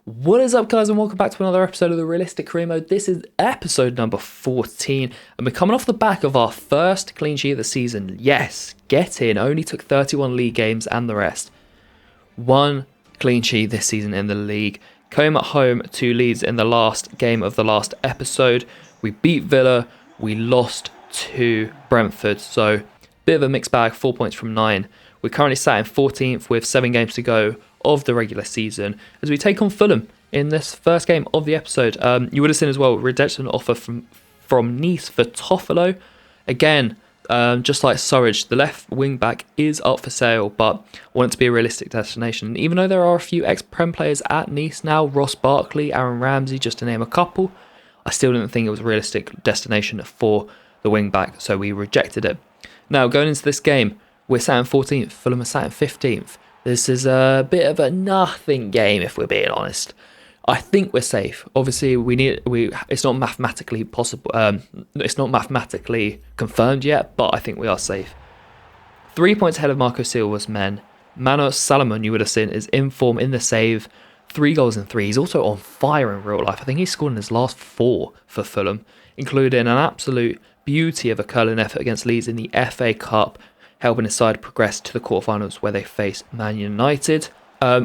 What is up, guys, and welcome back to another episode of the Realistic Career Mode. This is episode number 14, and we're coming off the back of our first clean sheet of the season. Yes, get in, only took 31 league games and the rest. One clean sheet this season in the league. Came at home to Leeds in the last game of the last episode. We beat Villa, we lost to Brentford, so bit of a mixed bag, 4 points from 9. We're currently sat in 14th with 7 games to go of the regular season as we take on Fulham in this first game of the episode. You would have seen as well redemption offer from Nice for Toffolo. Again, just like Surridge, the left wing back is up for sale, but want it to be a realistic destination. And even though there are a few ex-Prem players at Nice now, Ross Barkley, Aaron Ramsey, just to name a couple, I still didn't think it was a realistic destination for the wing back, so we rejected it. Now, going into this game, we're sat in 14th, Fulham are sat in 15th. This is a bit of a nothing game, if we're being honest. I think we're safe. Obviously, it's not mathematically possible. It's not mathematically confirmed yet, but I think we are safe. 3 points ahead of Marco Silva's men. Manos Salomon, you would have seen, is in form in the save. 3 goals and 3. He's also on fire in real life. I think he scored in his last 4 for Fulham, including an absolute beauty of a curling effort against Leeds in the FA Cup, helping his side progress to the quarterfinals where they face Man United.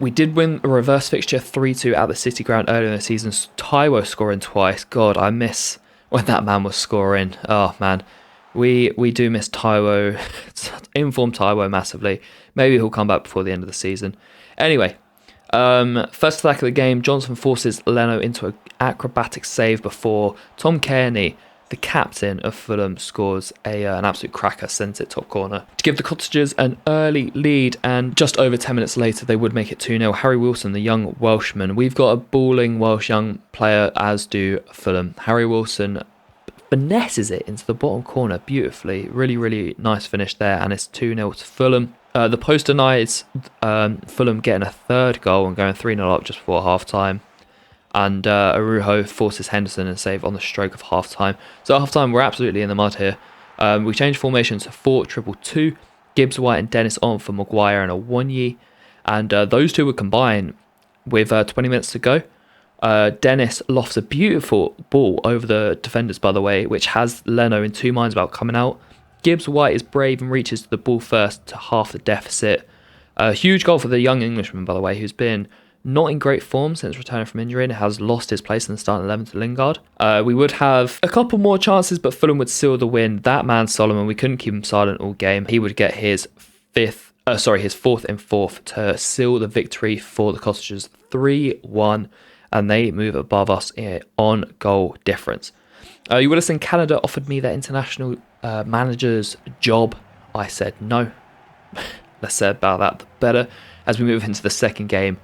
We did win a reverse fixture 3-2 at the City Ground earlier in the season. Taiwo scoring twice. God, I miss when that man was scoring. Oh man, we do miss Taiwo, informed Taiwo massively. Maybe he'll come back before the end of the season. Anyway, first attack of the game, Johnson forces Leno into an acrobatic save before Tom Kearney, the captain of Fulham, scores an absolute cracker, sends it top corner to give the Cottagers an early lead, and just over 10 minutes later they would make it 2-0. Harry Wilson, the young Welshman. We've got a balling Welsh young player, as do Fulham. Harry Wilson finesses it into the bottom corner beautifully. Really, really nice finish there, and it's 2-0 to Fulham. The post denies Fulham getting a third goal and going 3-0 up just before half-time. And Arujo forces Henderson and save on the stroke of half-time. So at half-time, we're absolutely in the mud here. We changed formations to 4-2-2. Gibbs, White and Dennis on for Maguire and Awonyi. And those two would combine with 20 minutes to go. Dennis lofts a beautiful ball over the defenders, by the way, which has Leno in two minds about coming out. Gibbs, White is brave and reaches the ball first to half the deficit. A huge goal for the young Englishman, by the way, who's been not in great form since returning from injury and has lost his place in the starting 11 to Lingard. We would have a couple more chances, but Fulham would seal the win. That man, Solomon, we couldn't keep him silent all game. He would get his fourth and fourth to seal the victory for the Cottagers, 3-1, and they move above us on goal difference. You would have seen Canada offered me their international manager's job. I said no. Less said about that, the better. As we move into the second game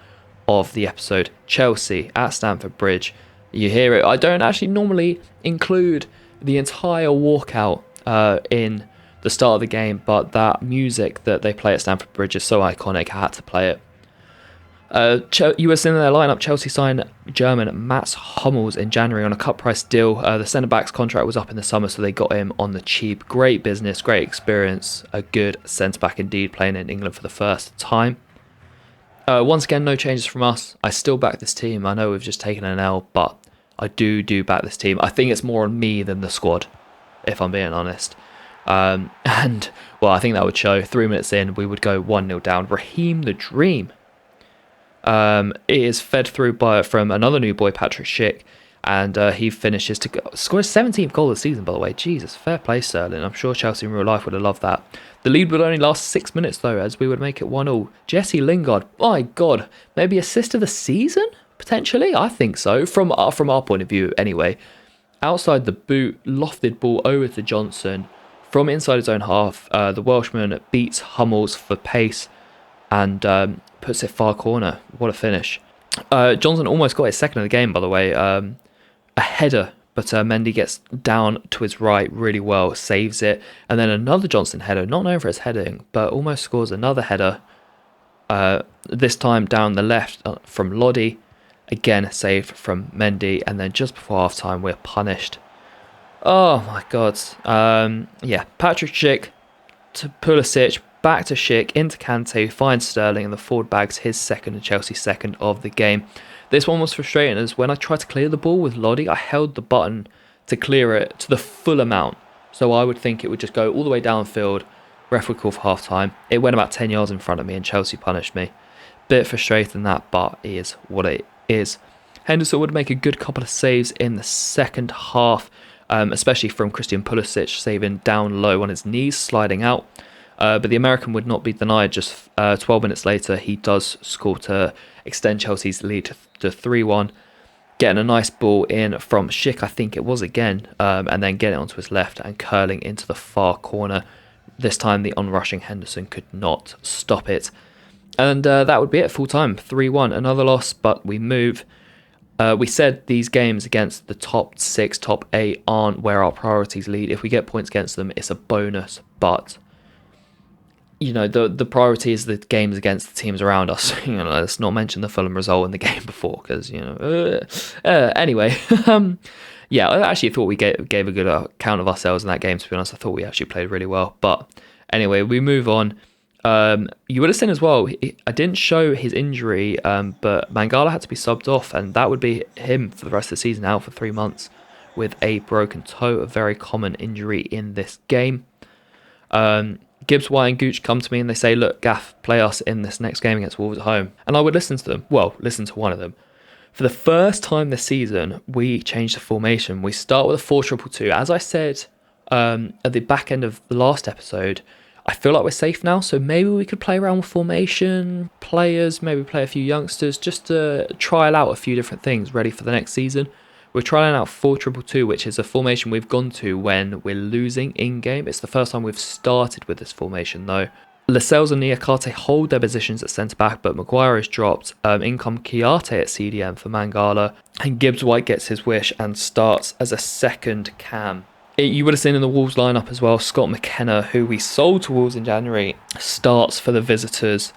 of the episode, Chelsea at Stamford Bridge. You hear it. I don't actually normally include the entire walkout in the start of the game, but that music that they play at Stamford Bridge is so iconic, I had to play it. You were seeing in their lineup, Chelsea signed German Mats Hummels in January on a cut price deal. The centre-back's contract was up in the summer, so they got him on the cheap. Great business, great experience, a good centre-back indeed, playing in England for the first time. Once again, no changes from us. I still back this team. I know we've just taken an L, but I do back this team. I think it's more on me than the squad, if I'm being honest. And, well, I think that would show. 3 minutes in, we would go 1-0 down. Raheem the Dream. It is fed through from another new boy, Patrick Schick, and he finishes to score his 17th goal of the season, by the way. Jesus, fair play, Sterling. I'm sure Chelsea in real life would have loved that. The lead would only last 6 minutes, though, as we would make it 1-0. Jesse Lingard, my God, maybe assist of the season? Potentially? I think so, from our point of view, anyway. Outside the boot, lofted ball over to Johnson. From inside his own half, the Welshman beats Hummels for pace and puts it far corner. What a finish. Johnson almost got his second of the game, by the way. A header, but Mendy gets down to his right really well, saves it. And then another Johnson header, not known for his heading, but almost scores another header. This time down the left from Lodi. Again, saved from Mendy. And then just before half-time, we're punished. Oh, my God. Patrick Schick to Pulisic, back to Schick, into Kante, finds Sterling, and the forward bags his second and Chelsea's second of the game. This one was frustrating as when I tried to clear the ball with Lodi, I held the button to clear it to the full amount. So I would think it would just go all the way downfield, ref would call for half time. It went about 10 yards in front of me and Chelsea punished me. Bit frustrating that, but it is what it is. Henderson would make a good couple of saves in the second half, especially from Christian Pulisic saving down low on his knees, sliding out. But the American would not be denied. Just 12 minutes later, he does score to extend Chelsea's lead to 3-1. Getting a nice ball in from Schick, I think it was again, and then getting it onto his left and curling into the far corner. This time the onrushing Henderson could not stop it. And that would be it, full time, 3-1. Another loss, but we move. We said these games against the top 6, top 8 aren't where our priorities lead. If we get points against them, it's a bonus, but the priority is the games against the teams around us. Let's not mention the Fulham result in the game before, because anyway. Yeah, I actually thought we gave a good account of ourselves in that game. To be honest, I thought we actually played really well. But anyway, we move on. You would have seen as well, I didn't show his injury, but Mangala had to be subbed off, and that would be him for the rest of the season, out for 3 months with a broken toe, a very common injury in this game. Gibbs, White and Gooch come to me and they say, look, Gaff, play us in this next game against Wolves at home. And I would listen to them. Well, listen to one of them. For the first time this season, we changed the formation. We start with a 4-2-2. As I said at the back end of the last episode, I feel like we're safe now, so maybe we could play around with formation, players, maybe play a few youngsters, just to trial out a few different things ready for the next season. We're trying out 4-2-2, which is a formation we've gone to when we're losing in-game. It's the first time we've started with this formation, though. Lascelles and Niakate hold their positions at centre-back, but Maguire is dropped. In comes Kiarte at CDM for Mangala, and Gibbs White gets his wish and starts as a second cam. You would have seen in the Wolves lineup as well, Scott McKenna, who we sold to Wolves in January, starts for the visitors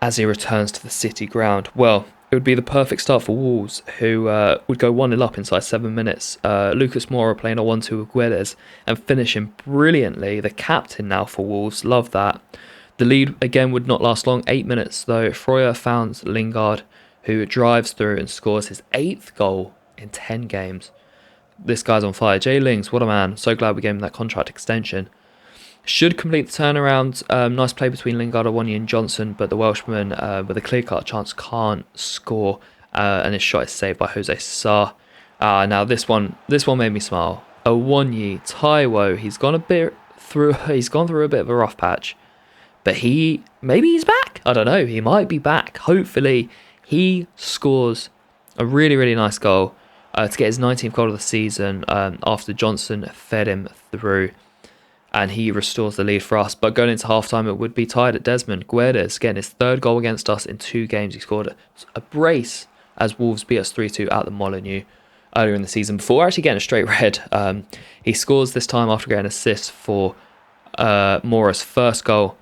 as he returns to the City ground. Well, it would be the perfect start for Wolves, who would go 1-0 up inside 7 minutes. Lucas Moura playing a 1-2 with Guedes and finishing brilliantly. The captain now for Wolves, love that. The lead again would not last long, 8 minutes though. Freuer found Lingard, who drives through and scores his 8th goal in 10 games. This guy's on fire. Jay Lings, what a man. So glad we gave him that contract extension. Should complete the turnaround. Nice play between Lingard, Awonyi and Johnson, but the Welshman, with a clear-cut chance, can't score, and his shot is saved by Jose Sarr. Now this one made me smile. Awonyi, Taiwo, he's gone through a bit of a rough patch, but maybe he's back. I don't know. He might be back. Hopefully, he scores a really, really nice goal to get his 19th goal of the season after Johnson fed him through. And he restores the lead for us. But going into halftime, it would be tied at Desmond. Guedes getting his 3rd goal against us in 2 games. He scored a brace as Wolves beat us 3-2 at the Molineux earlier in the season before actually getting a straight red. He scores this time after getting an assist for Mora's 1st goal.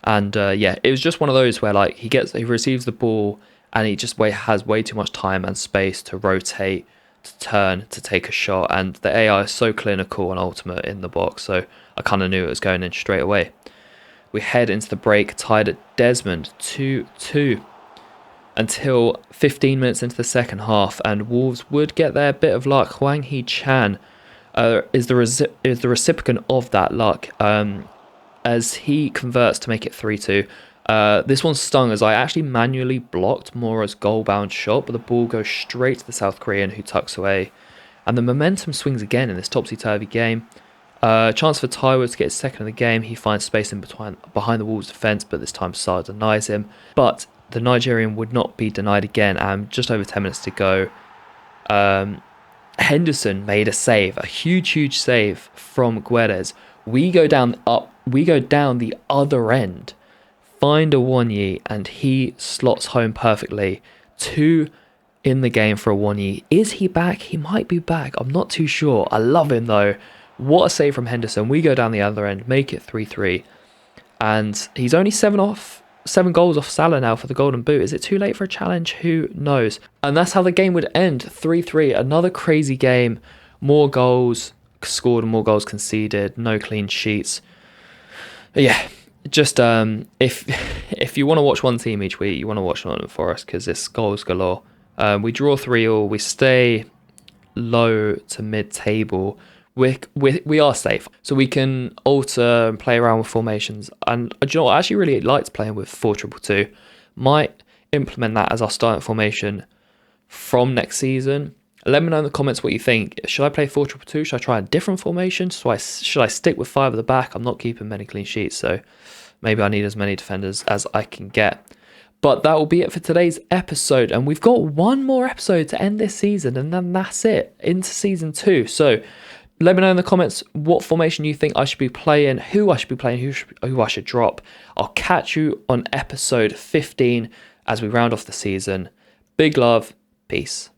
And it was just one of those where he receives the ball and he just has way too much time and space to rotate, to turn, to take a shot. And the AI is so clinical and ultimate in the box. So I kind of knew it was going in straight away. We head into the break, tied at Desmond, 2-2, until 15 minutes into the second half, and Wolves would get their bit of luck. Hwang Hee-chan is the recipient of that luck, as he converts to make it 3-2. This one stung as I actually manually blocked Mora's goal-bound shot, but the ball goes straight to the South Korean, who tucks away. And the momentum swings again in this topsy-turvy game. Chance for Taiwo to get his 2nd of the game. He finds space in behind the Wolves' defence, but this time Sarr denies him. But the Nigerian would not be denied again, and just over 10 minutes to go, Henderson made a save, a huge save from Guedes. We go down the other end, find Awonyi, and he slots home perfectly. 2 in the game for Awonyi. Is he back? He might be back. I'm not too sure. I love him though. What a save from Henderson. We go down the other end, make it 3-3. And he's only 7 goals off Salah now for the Golden Boot. Is it too late for a challenge? Who knows? And that's how the game would end, 3-3. Another crazy game. More goals scored and more goals conceded. No clean sheets. But yeah, just if you want to watch one team each week, you want to watch Nottingham Forest because it's goals galore. We draw 3-3. We stay low to mid-table. We are safe, so we can alter and play around with formations. And do you know what? I actually really liked playing with 4-2-2. Might implement that as our starting formation from next season. Let me know in the comments what you think. Should I play 4-2-2? Should I try a different formation? Should I stick with 5 at the back? I'm not keeping many clean sheets, so maybe I need as many defenders as I can get. But that will be it for today's episode. And we've got one more episode to end this season, and then that's it, into season 2. So let me know in the comments what formation you think I should be playing, who I should be playing, who I should drop. I'll catch you on episode 15 as we round off the season. Big love. Peace.